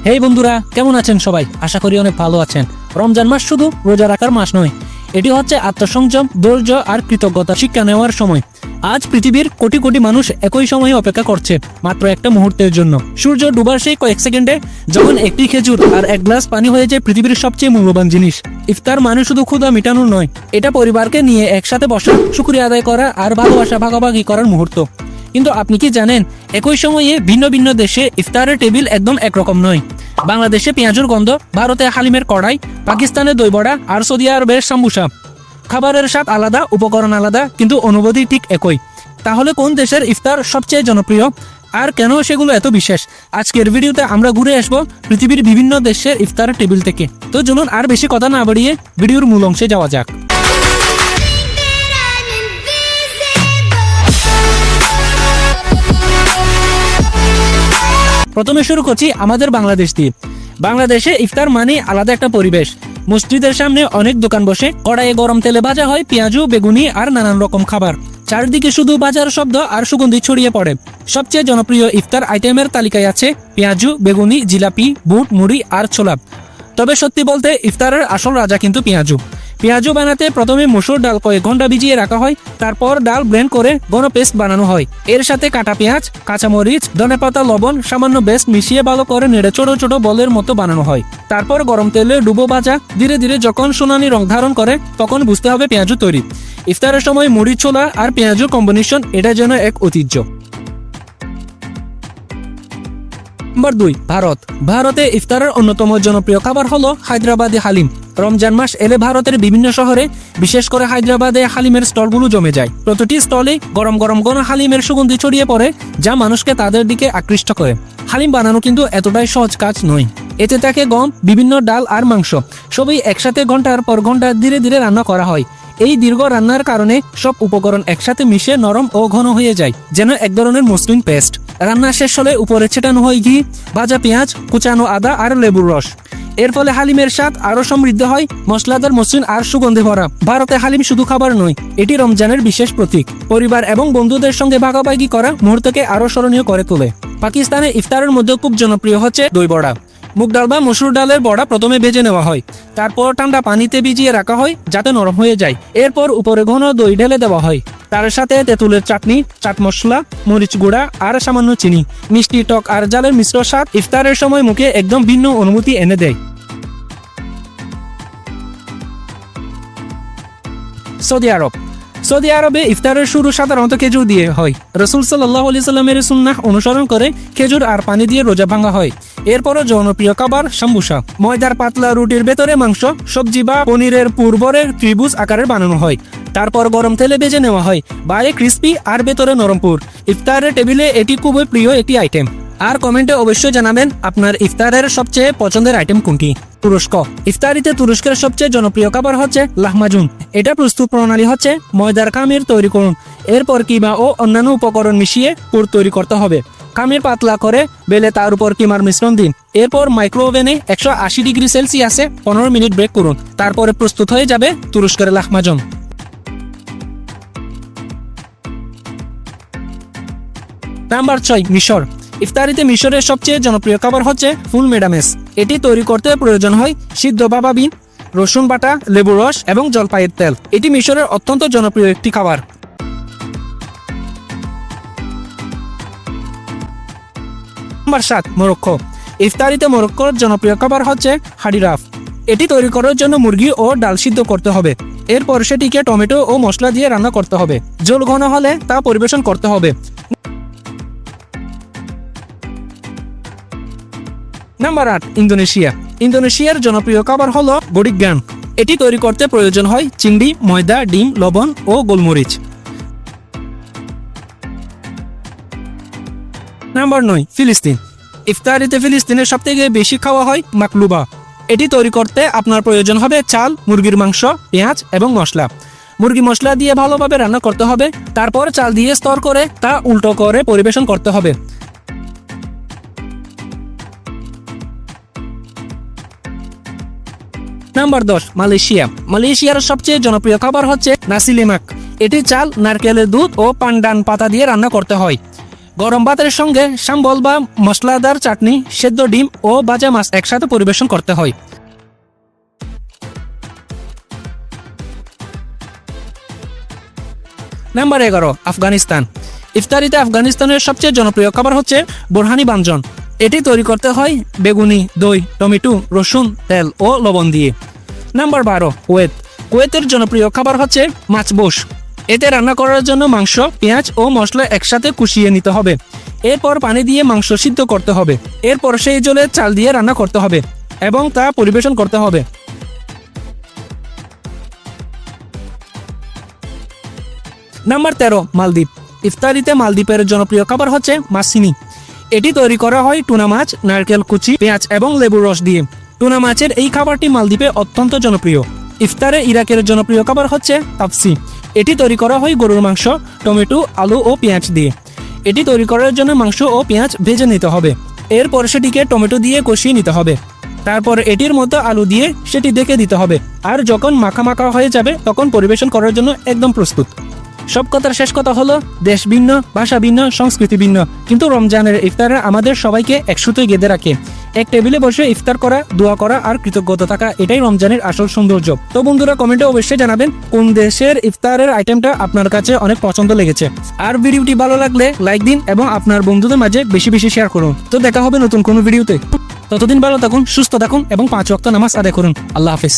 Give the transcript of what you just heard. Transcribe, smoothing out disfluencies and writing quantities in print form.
হেই বন্ধুরা, কেমন আছেন সবাই? আশা করি অনেক ভালো আছেন। রমজান মাস শুধু রোজা রাখার মাস নয়, এটি হচ্ছে আত্মসংযম, ধৈর্য আর কৃতজ্ঞতা শিক্ষা নেওয়ার সময়। আজ পৃথিবীর কোটি কোটি মানুষ একই সময়ে অপেক্ষা করছে মাত্র একটা মুহূর্তের জন্য। সূর্য ডুবার সেই কয়েক সেকেন্ডে যখন একটি খেজুর আর এক গ্লাস পানি হয়ে যায় পৃথিবীর সবচেয়ে মূল্যবান জিনিস। ইফতার মানে শুধু ক্ষুধা মেটানো নয়, এটা পরিবারকে নিয়ে একসাথে বসা, শুকরিয়া আদায় করা আর ভালোবাসা ভাগাভাগি করার মুহূর্ত। কিন্তু আপনি কি জানেন, একই সময়ে ভিন্ন ভিন্ন দেশে ইফতারের টেবিল একদম একরকম নয়। বাংলাদেশে পেঁয়াজুর গন্ধ, ভারতে হালিমের কড়াই, পাকিস্তানে দই বড়া আর সৌদি আরবের সাম্বুসা। খাবারের স্বাদ আলাদা, উপকরণ আলাদা, কিন্তু অনুভূতি ঠিক একই। তাহলে কোন দেশের ইফতার সবচেয়ে জনপ্রিয় আর কেন সেগুলো এত বিশেষ? আজকের ভিডিওতে আমরা ঘুরে আসবো পৃথিবীর বিভিন্ন দেশের ইফতার টেবিল থেকে। তো চলুন আর বেশি কথা না বাড়িয়ে ভিডিওর মূল অংশে যাওয়া যাক। প্রথমে শুরু করছি আমাদের বাংলাদেশ দিয়ে। বাংলাদেশে ইফতার মানে আলাদা একটা পরিবেশ। মসজিদের সামনে অনেক দোকান বসে, কড়াইয়ে গরম তেলে ভাজা হয় পেঁয়াজু, বেগুনি আর নানান রকম খাবার। চারদিকে শুধু বাজার শব্দ আর সুগন্ধি ছড়িয়ে পড়ে। সবচেয়ে জনপ্রিয় ইফতার আইটেমের তালিকায় আছে পেঁয়াজু, বেগুনি, জিলাপি, বুট, মুড়ি আর ছোলা। তবে সত্যি বলতে ইফতারের আসল রাজা কিন্তু পেঁয়াজু। পেঁয়াজু বানাতে প্রথমে মসুর ডাল কয়েক ঘন্টা ভিজিয়ে রাখা হয়, তারপর ডাল ব্লেন্ড করে ঘন পেস্ট বানানো হয়। এর সাথে কাটা পেঁয়াজ, কাঁচামরিচ, ধনেপাতা, লবণ, সামান্য বেস্ট মিশিয়ে ভালো করে নেড়ে ছোট ছোট বলের মতো বানানো হয়। তারপর গরম তেলে ডুবো ভাজা, ধীরে ধীরে যখন সোনালি রং ধারণ করে তখন বুঝতে হবে পেঁয়াজু তৈরি। ইফতারের সময় মুড়ি, ছোলা আর পেঁয়াজুর কম্বিনেশন, এটা যেন এক ঐতিহ্য। নম্বর 2, ভারত। ভারতে ইফতারের অন্যতম জনপ্রিয় খাবার হলো হায়দ্রাবাদি হালিম। রমজান মাস এলে ভারতের বিভিন্ন শহরে, বিশেষ করে হায়দ্রাবাদে হালিমের স্টলগুলো জমে যায়। প্রতিটি স্টলে গরম গরম ঘন হালিমের সুগন্ধি ছড়িয়ে পড়ে, যা মানুষকে তাদের দিকে আকৃষ্ট করে। হালিম বানানো কিন্তু এতটাই সহজ কাজ নয়। এতে থাকে গম, বিভিন্ন ডাল আর মাংস, সবই একসাথে ঘন্টার পর ঘন্টা ধীরে ধীরে রান্না করা হয়। এই দীর্ঘ রান্নার কারণে সব উপকরণ একসাথে মিশে নরম ও ঘন হয়ে যায়, যেন এক ধরনের মসৃণ পেস্ট। রান্না শেষ হলে উপরে ছেটানো হয় ঘি, ভাজা পেঁয়াজ, কুচানো আদা আর লেবুর রস। এর ফলে হালিমের স্বাদ আরো সমৃদ্ধ হয়, মশলাদার, মসৃণ আর সুগন্ধে ভরা। ভারতে হালিম শুধু খাবার নয়, এটি রমজানের বিশেষ প্রতীক। পরিবার এবং বন্ধুদের সঙ্গে ভাগাভাগি করা মুহূর্তকে আরো স্মরণীয় করে তোলে। পাকিস্তানে ইফতারের মধ্যে খুব জনপ্রিয় হচ্ছে দই বড়া। মুগ ডাল বা মসুর ডালের বড়া প্রথমে ভেজে নেওয়া হয়, তারপর ঠান্ডা পানিতে ভিজিয়ে রাখা হয় যাতে নরম হয়ে যায়। এরপর উপরে ঘন দই ঢেলে দেওয়া হয়, তার সাথে তেঁতুলের চাটনি, চাট মশলা, মরিচ গুঁড়া আর সামান্য চিনি। মিষ্টি, টক আর ঝালের মিশ্র স্বাদ ইফতারের সময় মুখে একদম ভিন্ন অনুভূতি এনে দেয়। সৌদি আরব। সৌদি আরবে ইফতারের শুরু সাধারণত খেজুর দিয়ে হয়। রাসূল সাল্লাল্লাহু আলাইহি সাল্লামের সুন্নাহ অনুসরণ করে খেজুর আর পানি দিয়ে রোজা ভাঙা হয়। এরপরও জনপ্রিয় খাবার সাম্বুসা। ময়দার পাতলা রুটির ভেতরে মাংস, সবজি বা পনিরের পুর ভরে ত্রিভুজ আকারের বানানো হয়, তারপর গরম তেলে ভেজে নেওয়া হয়, বাইরে ক্রিস্পি আর ভেতরে নরম পুর। ইফতারের টেবিলে এটি খুবই প্রিয় একটি আইটেম। আর কমেন্টে অবশ্যই জানাবেন আপনার ইফতারের সবচেয়ে পছন্দের আইটেম কোনটি। তুরস্ক। ইফতারিতে তুরস্কের সবচেয়ে জনপ্রিয় খাবার হচ্ছে লাহমাজুন। এটা প্রস্তুত প্রণালী হচ্ছে ময়দার খামির তৈরি করুন, এরপর কিমা ও অন্যান্য উপকরণ মিশিয়ে পুর তৈরি করতে হবে। খামির পাতলা করে বেলে তার উপর কিমার মিশ্রণ দিন, এরপর মাইক্রোওভেনে 180 ডিগ্রি সেলসিয়াসে 15 মিনিট বেক করুন। তারপরে প্রস্তুত হয়ে যাবে তুরস্কের লাহমাজুন। নাম্বার 6, মিশর। ইফতারিতে মিশরের সবচেয়ে জনপ্রিয় খাবার হচ্ছে ফুল মেডামেস। এটি তৈরি করতে প্রয়োজন হয় সিদ্ধ বাবা বিন, রসুন বাটা, লেবুর রস এবং জলপাইয়ের তেল। এটি মিশরের অত্যন্ত জনপ্রিয় একটি খাবার। Number 7, Morocco. ইফতারিতে মরক্কোর জনপ্রিয় খাবার হচ্ছে হাডিরাফ। এটি তৈরি করার জন্য মুরগি ও ডাল সিদ্ধ করতে হবে, এরপর সেটিকে টমেটো ও মশলা দিয়ে রান্না করতে হবে। ঝোল ঘন হলে তা পরিবেশন করতে হবে। Number 8, Indonesia. ইন্দোনেশিয়ার জনপ্রিয় খাবার হলো গডিগান। এটি তৈরি করতে প্রয়োজন হয় চিংড়ি, ময়দা, ডিম, লবণ ও গোলমরিচ। নাম্বার 9, ফিলিস্তিন। ইফতারিতে ফিলিস্তিনের সবথেকে বেশি খাওয়া হয় মাকলুবা। এটি তৈরি করতে আপনার প্রয়োজন হবে চাল, মুরগির মাংস, পেঁয়াজ এবং মশলা। মুরগি মশলা দিয়ে ভালোভাবে রান্না করতে হবে, তারপর চাল দিয়ে স্তর করে তা উল্টো করে পরিবেশন করতে হবে। Number 10, Malaysia. মালয়েশিয়ার সবচেয়ে জনপ্রিয় খাবার হচ্ছে নাসি লেমাক। এটি চাল, নারকেলের দুধ ও পান্ডান পাতা দিয়ে রান্না করতে হয়। গরম ভাতের সঙ্গে সাম্বল বা মশলাদার চাটনি, সেদ্ধ ডিম ও ভাজা মাছ একসাথে পরিবেশন করতে হয়। নাম্বার 11, আফগানিস্তান। ইফতারিতে আফগানিস্তানের সবচেয়ে জনপ্রিয় খাবার হচ্ছে বোরহানি ব্যঞ্জন। এটি তৈরি করতে হয় বেগুনি, দই, টমেটো, রসুন, তেল ও লবণ দিয়ে। Number 12, Kuwait. কুয়েতের জনপ্রিয় খাবার হচ্ছে মাছবোস। এতে রান্না করার জন্য মাংস, পেঁয়াজ ও মশলা একসাথে কষিয়ে নিতে হবে। এরপর পানি দিয়ে মাংস সিদ্ধ করতে হবে। এরপর সেই জলে চাল দিয়ে রান্না করতে হবে এবং তা পরিবেশন করতে হবে। নাম্বার 13, মালদ্বীপ। ইফতারিতে মালদ্বীপের জনপ্রিয় খাবার হচ্ছে মাসিনি। এটি তৈরি করা হয় টুনা মাছ, নারকেল কুচি, পেঁয়াজ এবং লেবুর রস দিয়ে। টুনা মাছের এই খাবারটি মালদ্বীপে অত্যন্ত জনপ্রিয়। ইফতারে ইরাকের জনপ্রিয় খাবার হচ্ছে তাপসি। এটি তৈরি করা হয় গরুর মাংস, টমেটো, আলু ও পেঁয়াজ দিয়ে। এটি তৈরি করার জন্য মাংস ও পেঁয়াজ ভেজে নিতে হবে। এরপর সেটিকে টমেটো দিয়ে কষিয়ে নিতে হবে। তারপর এটির মধ্যে আলু দিয়ে সেটি ঢেকে দিতে হবে। আর যখন মাখা মাখা হয়ে যাবে তখন পরিবেশন করার জন্য একদম প্রস্তুত। সব কথার শেষ কথা হলো, দেশ ভিন্ন, ভাষা ভিন্ন, সংস্কৃতি ভিন্ন, কিন্তু রমজানের ইফতারে আমাদের সবাইকে একসুতোই গেঁথে রাখে। এক টেবিলে বসে ইফতার করা, দোয়া করা আর কৃতজ্ঞতা থাকা, এটাই রমজানের আসল সৌন্দর্য। তো বন্ধুরা, কমেন্টে অবশ্যই জানাবেন কোন দেশের ইফতারের আইটেমটা আপনার কাছে অনেক পছন্দ লেগেছে। আর ভিডিওটি ভালো লাগলে লাইক দিন এবং আপনার বন্ধুদের মাঝে বেশি বেশি শেয়ার করুন। তো দেখা হবে নতুন কোনো ভিডিওতে। ততদিন ভালো থাকুন, সুস্থ থাকুন এবং 5 ওয়াক্ত নামাজ আদায় করুন। আল্লাহ হাফেজ।